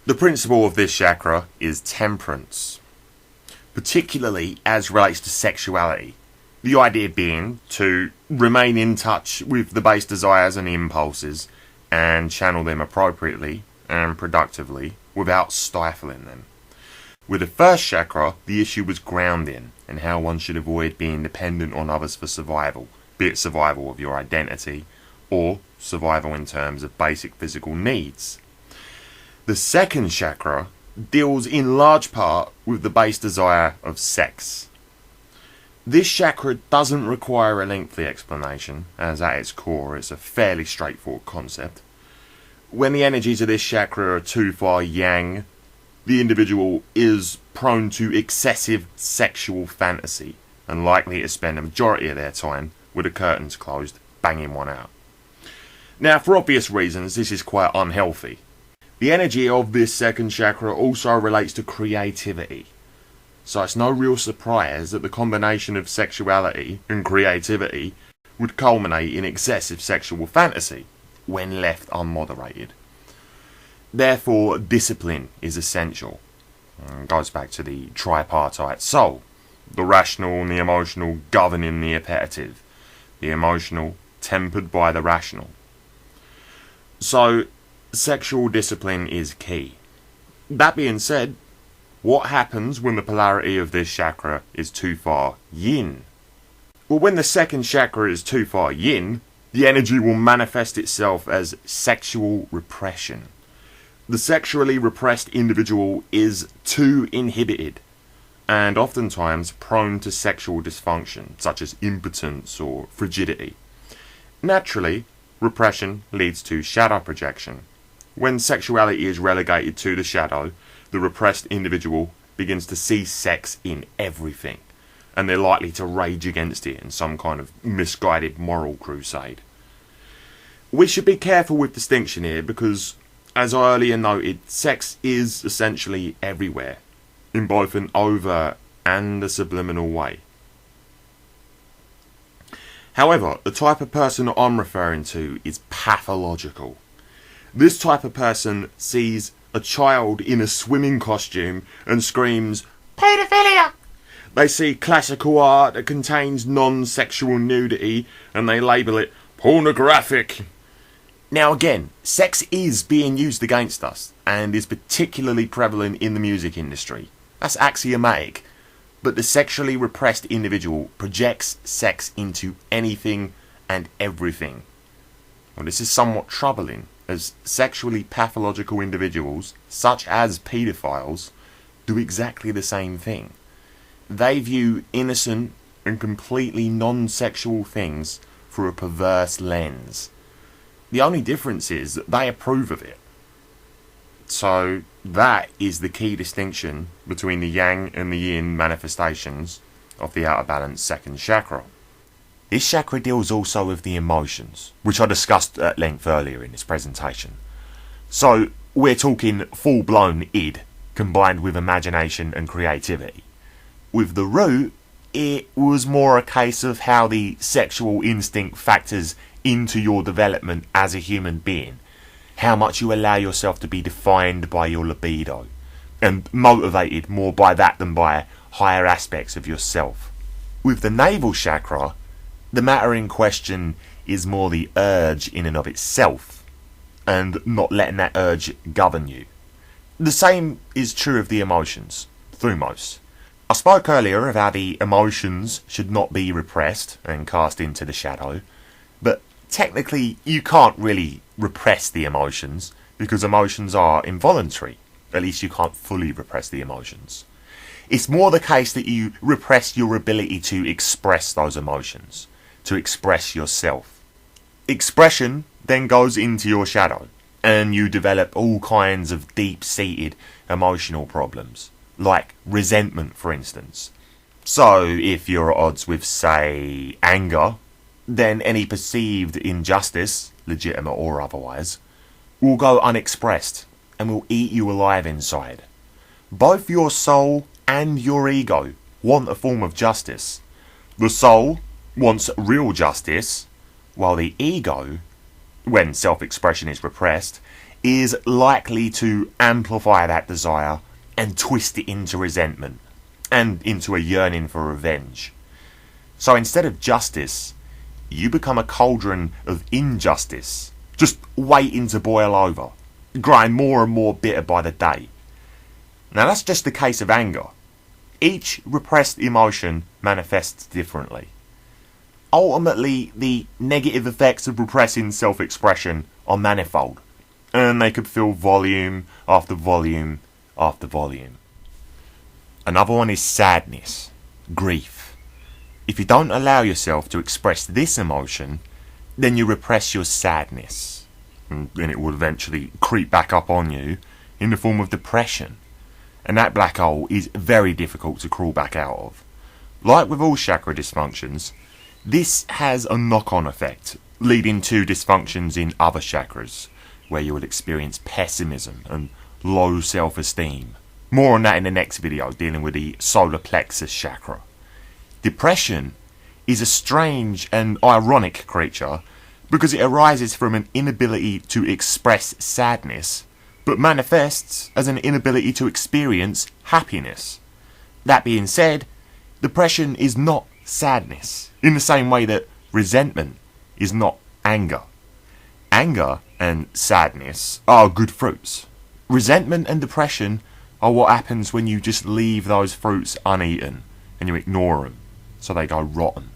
The principle of this chakra is temperance, particularly as relates to sexuality. The idea being to remain in touch with the base desires and impulses and channel them appropriately and productively without stifling them. With the first chakra, the issue was grounding and how one should avoid being dependent on others for survival, be it survival of your identity or survival in terms of basic physical needs. The second chakra deals in large part with the base desire of sex. This chakra doesn't require a lengthy explanation, as at its core it's a fairly straightforward concept. When the energies of this chakra are too far yang, the individual is prone to excessive sexual fantasy and likely to spend a majority of their time with the curtains closed, banging one out. Now, for obvious reasons, this is quite unhealthy. The energy of this second chakra also relates to creativity. So it's no real surprise that the combination of sexuality and creativity would culminate in excessive sexual fantasy when left unmoderated. Therefore, discipline is essential. It goes back to the tripartite soul. The rational and the emotional governing the appetitive. The emotional tempered by the rational. So, sexual discipline is key. That being said, what happens when the polarity of this chakra is too far yin? Well, when the second chakra is too far yin, the energy will manifest itself as sexual repression. The sexually repressed individual is too inhibited and oftentimes prone to sexual dysfunction, such as impotence or frigidity. Naturally, repression leads to shadow projection. When sexuality is relegated to the shadow, the repressed individual begins to see sex in everything, and they're likely to rage against it in some kind of misguided moral crusade. We should be careful with distinction here because, as I earlier noted, sex is essentially everywhere, in both an overt and a subliminal way. However, the type of person I'm referring to is pathological. This type of person sees a child in a swimming costume and screams, "Paedophilia!" They see classical art that contains non-sexual nudity and they label it pornographic. Now again, sex is being used against us and is particularly prevalent in the music industry. That's axiomatic. But the sexually repressed individual projects sex into anything and everything. Well, this is somewhat troubling, as sexually pathological individuals, such as paedophiles, do exactly the same thing. They view innocent and completely non-sexual things through a perverse lens. The only difference is that they approve of it. So that is the key distinction between the yang and the yin manifestations of the out of balance second chakra. This chakra deals also with the emotions, which I discussed at length earlier in this presentation. So we're talking full-blown id, combined with imagination and creativity. With the root, it was more a case of how the sexual instinct factors into your development as a human being, how much you allow yourself to be defined by your libido, and motivated more by that than by higher aspects of yourself. With the navel chakra, the matter in question is more the urge in and of itself, and not letting that urge govern you. The same is true of the emotions, thumos. I spoke earlier of how the emotions should not be repressed and cast into the shadow, but technically you can't really repress the emotions because emotions are involuntary. At least you can't fully repress the emotions. It's more the case that you repress your ability to express those emotions, to express yourself. Expression then goes into your shadow, and you develop all kinds of deep-seated emotional problems, like resentment, for instance. So, if you're at odds with, say, anger, then any perceived injustice, legitimate or otherwise, will go unexpressed and will eat you alive inside. Both your soul and your ego want a form of justice. The soul wants real justice, while the ego, when self-expression is repressed, is likely to amplify that desire and twist it into resentment and into a yearning for revenge. So instead of justice, you become a cauldron of injustice, just waiting to boil over, growing more and more bitter by the day. Now that's just the case of anger. Each repressed emotion manifests differently. Ultimately, the negative effects of repressing self-expression are manifold, and they could fill volume after volume after volume. Another one is sadness, grief. If you don't allow yourself to express this emotion, then you repress your sadness, and then it will eventually creep back up on you in the form of depression. And that black hole is very difficult to crawl back out of. Like with all chakra dysfunctions, this has a knock-on effect, leading to dysfunctions in other chakras, where you will experience pessimism and low self-esteem. More on that in the next video, dealing with the solar plexus chakra. Depression is a strange and ironic creature because it arises from an inability to express sadness, but manifests as an inability to experience happiness. That being said, depression is not sadness, in the same way that resentment is not anger. Anger and sadness are good fruits. Resentment and depression are what happens when you just leave those fruits uneaten and you ignore them, so they go rotten.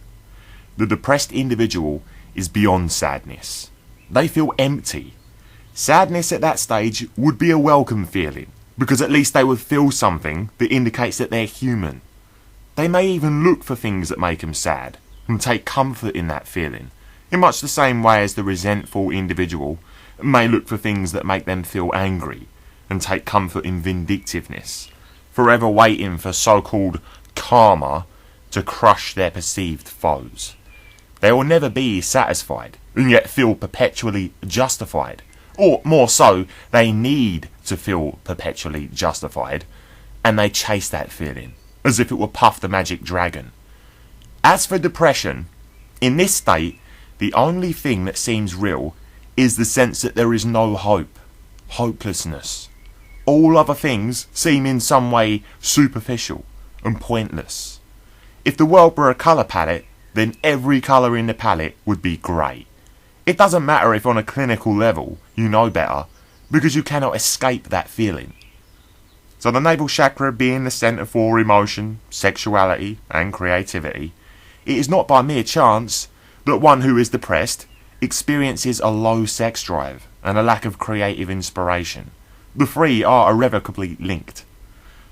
The depressed individual is beyond sadness. They feel empty. Sadness at that stage would be a welcome feeling, because at least they would feel something that indicates that they're human. They may even look for things that make them sad, and take comfort in that feeling, in much the same way as the resentful individual may look for things that make them feel angry, and take comfort in vindictiveness, forever waiting for so-called karma to crush their perceived foes. They will never be satisfied, and yet feel perpetually justified. Or more so, they need to feel perpetually justified, and they chase that feeling, as if it were Puff the Magic Dragon. As for depression, in this state, the only thing that seems real is the sense that there is no hope, hopelessness. All other things seem in some way superficial and pointless. If the world were a colour palette, then every colour in the palette would be grey. It doesn't matter if on a clinical level you know better, because you cannot escape that feeling. So the navel chakra being the centre for emotion, sexuality and creativity, it is not by mere chance that one who is depressed experiences a low sex drive and a lack of creative inspiration. The three are irrevocably linked.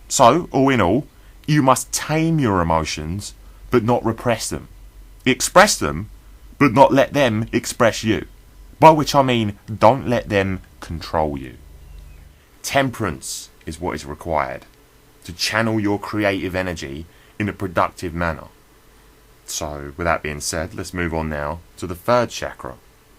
So, all in all, you must tame your emotions, but not repress them. Express them, but not let them express you. By which I mean, don't let them control you. Temperance is what is required to channel your creative energy in a productive manner. So, with that being said, let's move on now to the third chakra,